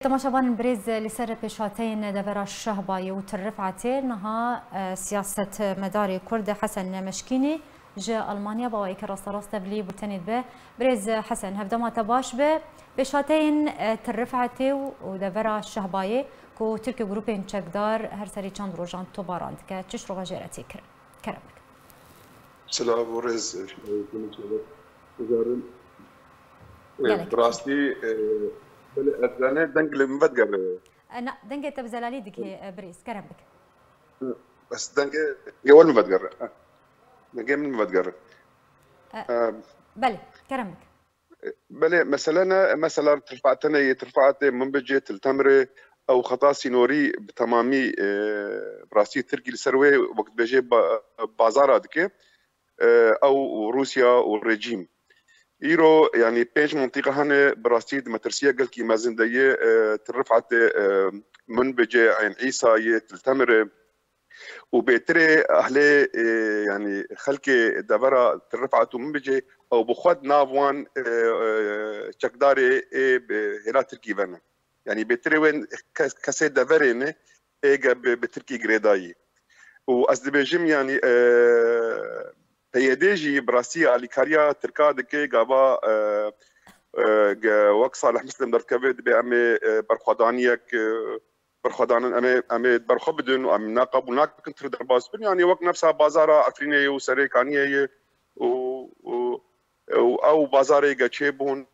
تماشاvan بريز لسر بيشاتين دبر الشهباي وترفعتين نها سياسة مداري كرد حسن مشكيني جاء ألمانيا بوايك راس تبلي بتنيد به بريز حسن هبدا ما تباش به بيشاتين ترفعتي ودبر الشهباي كو تركي جروبين تشكدار هرسري چند روجان توباراند كتش روجا جيرتي كرمك سلام بريز براستي أنا دنقل مفدقر أنا دنقل تبزلالي دك بريز كرمك بس دنقل جوال مفدقر دنقل من مفدقر بلى كرمك بلى مثلا ترفعت من بجيت التمرة أو خطا سينوري بتمامي براستي تركي السروي وقت بيجي بازار هذيك أو روسيا والرجيم إيرو يعني بيج منطقة هنا براستيد مترسية قال كي مازن داية ترفعت من بجي عين عيسى تلتمر وبيتري أهلي يعني خلكي دبرة ترفعت من بجي أو بخود نافوان تشكداري بهلا تركي فانا يعني بيتري وين كاسي دبرين إيجا بتركي جريداي وأزدبيجم يعني هيديجي براسي اليكاريا تركا دكي غابا وقت صالح مسلم دركبد بأمي برخدانيك برخدان أمي برخبدن وأم ناقب وناك كنت درباس يعني وقت نفسها بازارة أفرينية وسريكانية أو بازاري جاتشيبون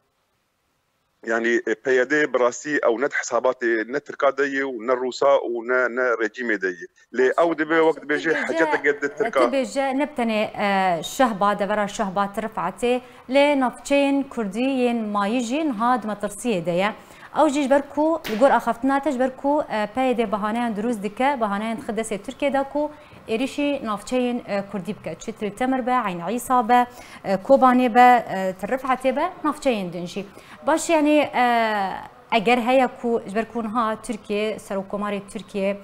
يعني بيدي براسي او ند حساباتي ند تركادي ون الروسا ون رجيمي دي لي او دبي وقت بيجي حاجات قد التركا تبيجي نبتني الشهبه دبر الشهبه ترفعتي لنفتشين كرديين ما يجي نهاد مترسيه دي او جيج بركو الجور اخفتنا تجبركو بيدي بهانه دروز دكه بهانه خدسه تركيا داكو إريشي نافچين كردي بك تشتري تمر با عين عيسى با كوباني با ترفعتي با نافچين دنجي باش يعني اگر هيا كو جبركونها تركيا سرو كوماري تركيا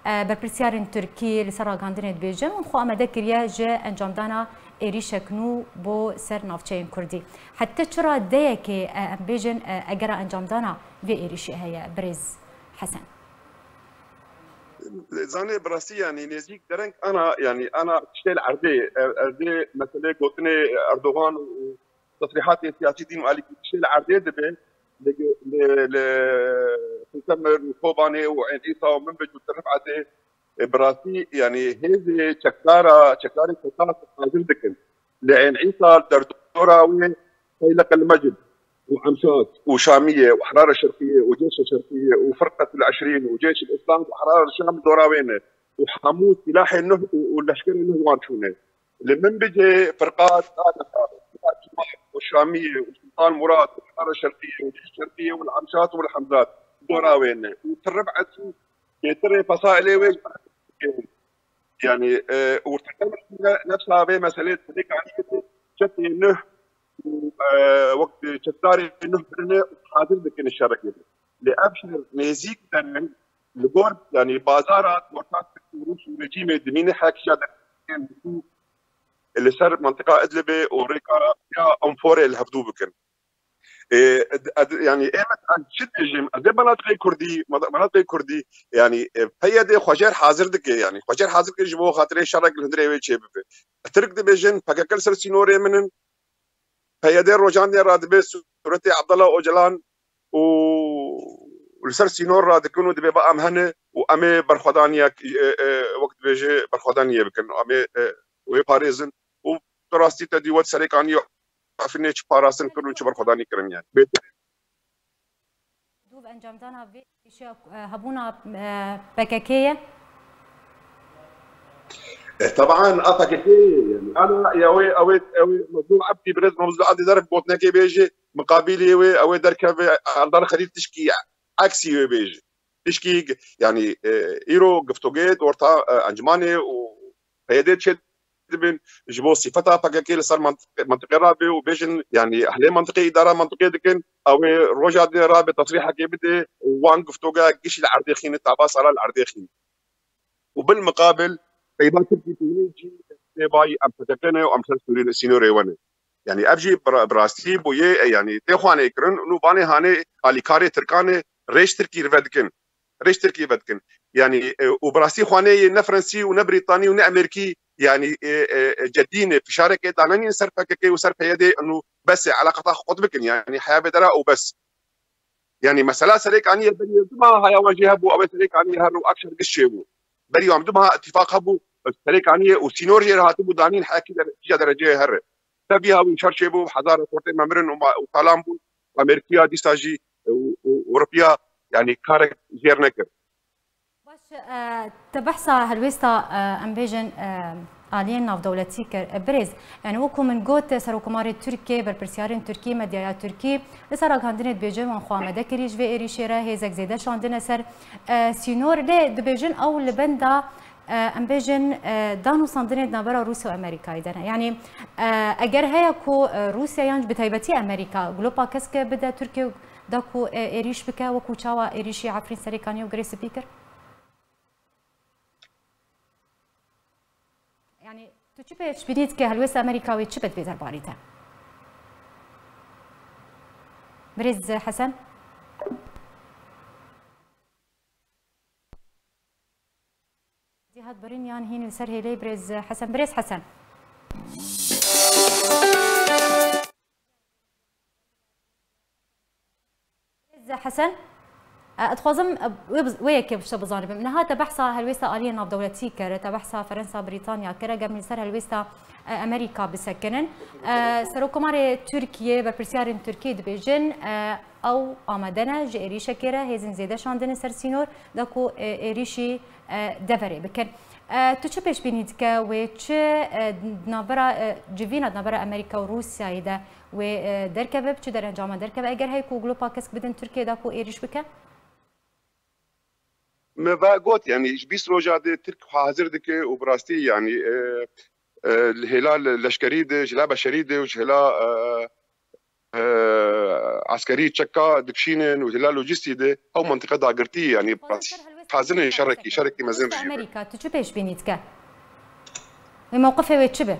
برپرسیارن ترکی لسر آگاندن بیجم خو آمده کریه جه انجام دانا ایریشکنو بو سر نافچین کردی حتی چرا دیه که بیجن اگر انجام دانا وی ایریشی هیا برز حسن زاني براسي يعني نزيك درنك انا تشتغل عردي مثلا قلتني اردوغان وتصريحات سياسيين وقال لك تشتغل عردي دبي تسمر وكوباني وعين عيسى ومن بجو ترفعتي براسي يعني هذه شكاري كتاس حاضر دكن لعين عيسى دردوراوي هيلق المجد وعمشات وشاميه واحرار الشرقيه وجيش الشرقيه وفرقه العشرين وجيش الاسلام واحرار الشام دوراوينه وحمود سلاح النهب واللشكري النهب شونه لمن بيجي فرقات والشاميه وسلطان مراد واحرار الشرقيه وجيش الشرقيه والعمشات والحمزات دوراوينه وتربعت يتري فصائل ويج يعني وتعتبر نفسها بمساله هذيك عمليه شتي النهب وقت شتاري انه برنا حاضر ذكر الشبكه لابشر ميزيك دنن لغور يعني بازارات ورطات روس ورجيم دمين حاك شاد اللي صار منطقه ادلبه وريكا يا انفوري الهبدو بكن يعني ايمت عن شد جيم ادي مناطق كردي يعني هي دي خجر حاضر دك يعني خجر حاضر كجبو خاطري شرق الهندري ويتشي ترك دبيجن باكل سر سينوري من هيدي روجان دي رادبي سورتي عبد الله اوجلان ولسر سينور راد كونوا دبي بقى مهنه وامي برخدانيا وقت بيجي برخدانيا بكن امي وي باريزن وتراستي تدي وات سريكاني عفنيش باراسن كلهم برخداني كرم يعني دوب انجام دانا في هبونا بكاكيه طبعا افكتي يعني انا يا وي موضوع عبدي برز موضوع عبدي ضرب بوتنا كي بيجي مقابلي وي دركب دار خليل تشكي عكسي بيجي تشكي يعني ايرو قفتوجيت ورتا انجماني وهيديت شد بين جبو صفتها فكاكي صار منطقه رابي وبيجن يعني اهل منطقه اداره منطقيه دكن او روجا دي رابي تصريحه كي بدي وان قفتوجا قش العرديخين تاباس على العرديخين وبالمقابل طيبات تجي باي ام تكنه وام سوري سينوري وانا يعني ابجي براستي بويه يعني تخواني كرن انه باني هاني اليكاري تركاني ريش تركي رفدكن ريش تركي رفدكن يعني وبراسي خواني نفرنسي ونبريطاني ونامريكي يعني جدين في شاركه داناني سرفك وسرف يدي انه بس علاقتها قطبكن يعني حياه بدراء وبس يعني مثلا سريك عني بري ما هيا واجهه ابو او سريك عني هرو اكثر قشيبو بري عمدها اتفاق ابو سريك عني وسينورجي هاتبو دانين حكي درجه هر تبيها وشرشبو حضاره كورتي ممرن وكلامبو امريكا دي ساجي اوروبيا يعني كارك جيرنكر باش تبحث هلويستا امبيجن آلين ناف دولتي بريز يعني وكو من قوت سروكماري تركي بربرسيارين تركي مديا تركي لسر غاندنت بيجن وان خوا مدكريج في اريشيرا هيزك زيدا شاندنا سر سينور لي دبيجن او لبندا امبيجن دانو صندنت نابرا روسيا وامريكا ايضا يعني اگر هيا كو روسيا يانج بتايبتي امريكا جلوبا كسك بدا تركي داكو اريش بكا وكو تشاوا اريشي عفرين سريكاني وغري سبيكر يعني تشبه بينيت كهلوس امريكاوي تشبت بيتر باريتا بريز حسن جهات برينيان هين السر هيلي بريز حسن بريز حسن بريز حسن اتخوزم وياك باش بزانب من هذا بحثا هلويستا آلية ناف دولتي كره تبحثا فرنسا بريطانيا كره قبل سر هلويستا امريكا بسكنن سروكمار تركيا بربرسيارين تركي دبيجن او آمدنا جيري شكره هيزن زيده شاندن سرسينور داكو اريشي دفري بكن تو چه پیش بینید که و چه نابرا جوینا نابرا امریکا و روسیا ایده و درکبه چه در انجام درکبه اگر هی کو گلوبا کسک بدن ترکیه دا کو ایریش بکن ما قلت يعني جبيس روجاد ترك حاضر دك وبراستي يعني الهلال الاشكريده جلابه شريده وجهلا عسكري تشكا دكشينن وهلال لوجستي او منطقه داغرتي يعني حاضرين يشاركي مازن في امريكا تو چه پیش بینید که موقفه و چه به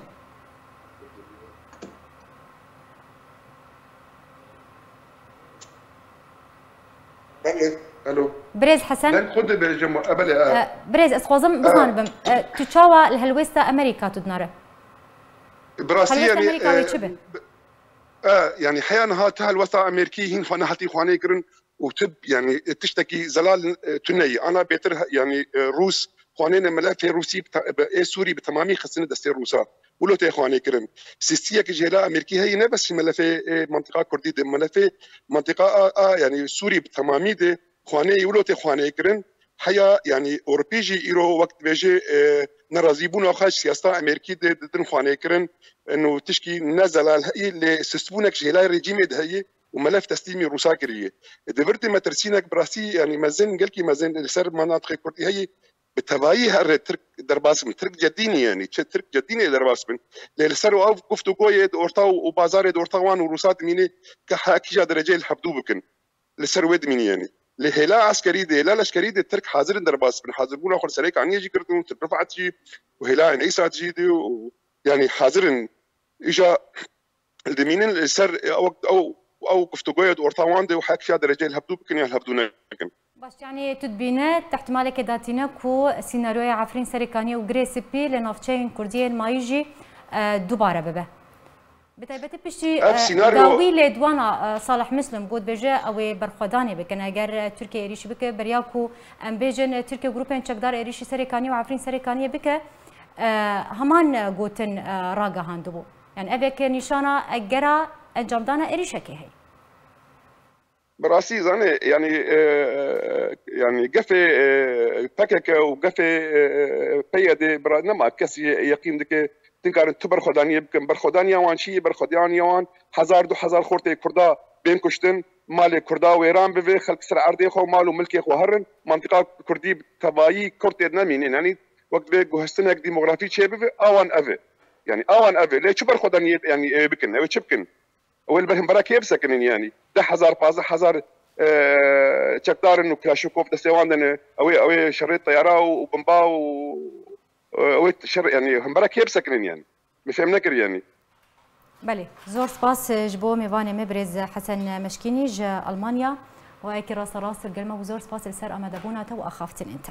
الو بريز حسن لا خد بالجمع قبل بريز اسخوزم بزانبم تشاوا الهلويستا امريكا تدناره براسي يعني امريكا ويتشبه يعني حيانا هاتها الوسط امريكي هين فانا هاتي خواني كرن وتب يعني تشتكي زلال تني انا بيتر يعني روس خوانين ملف روسي سوري بتمامي خصنا دستي روسا ولو تي خواني كرن سيستيا كجيلا امريكي هي بس ملف منطقه كردي ملف منطقه يعني سوري بتمامي دي خواني ولو تي خواني كرن حيا يعني اوربيجي ايرو وقت بيجي نرازيبون خاش سياسه امريكي دن خواني كرن انه تشكي نزل هي اللي سستبونك جيلا ريجيم هي وملف تسليمي روسا كريه دبرتي ما ترسينك براسي يعني مازن قالكي مازن سر مناطق كردي هي بتبايي هر ترك درباسم ترك جديني يعني ترك جديني درباسم لسر او قفتو كويد اورتا وبازار اورتاوان وروسات ميني كحاكي درجه الحبدو بكن لسر ود ميني يعني لهلا عسكري دي لا العسكري دي ترك حاضر درباسم حاضر بولا اخر سريك عني يجي كردون ترفعت جي وهلا ان عيسى تجي يعني حاضر اجا الدمين السر او قفتو كويد اورتاوان دي وحاك فيها درجه الحبدو بكن يا الحبدو باش يعني تدبينات تحت مالك داتينا كو سيناريو عفرين سريكاني وغريسبي لنافشين كرديين ما يجي دوباره ببه بتايبتي بشي داوي لدوانا صالح مسلم بود بجا او برخداني بكن اگر تركيا اريش بك برياكو ام بيجن تركيا جروبين تشكدار اريش سريكاني وعفرين سريكاني بك همان قوتن راغا هاندبو يعني ابيك نشانا اجرا انجام دانا اريشكي هي براسي زاني يعني قفي بكك وقفي بيدي برادنا ما كسي يقين دك تنكر تبر خدانيه بكم برخدانيه وان شي برخدانيه وان هزار دو هزار خورتي كردا بين كشتن مال كردا ويران بفي خلق سر عرضي خو مالو ملكي خو هرن منطقه كردي تبايي كرتي نمين يعني وقت بي هستنك ديموغرافي شي بفي اوان افي يعني اوان افي ليه تبر خدانيه يعني بكن او تشبكن اول بهم براك يبسكن يعني 10,000 15,000 تشكدار انه كلاشوكوف دسيوان او شريط طياره وبمبا او يعني هم براك يبسكن يعني مش فهمناكر يعني بله زور سپاس جبو میوان مبرز حسن مشکینی ج المانیا وهيك راس راس القلمه وزور سباس السر امادبونا تو اخافتن انت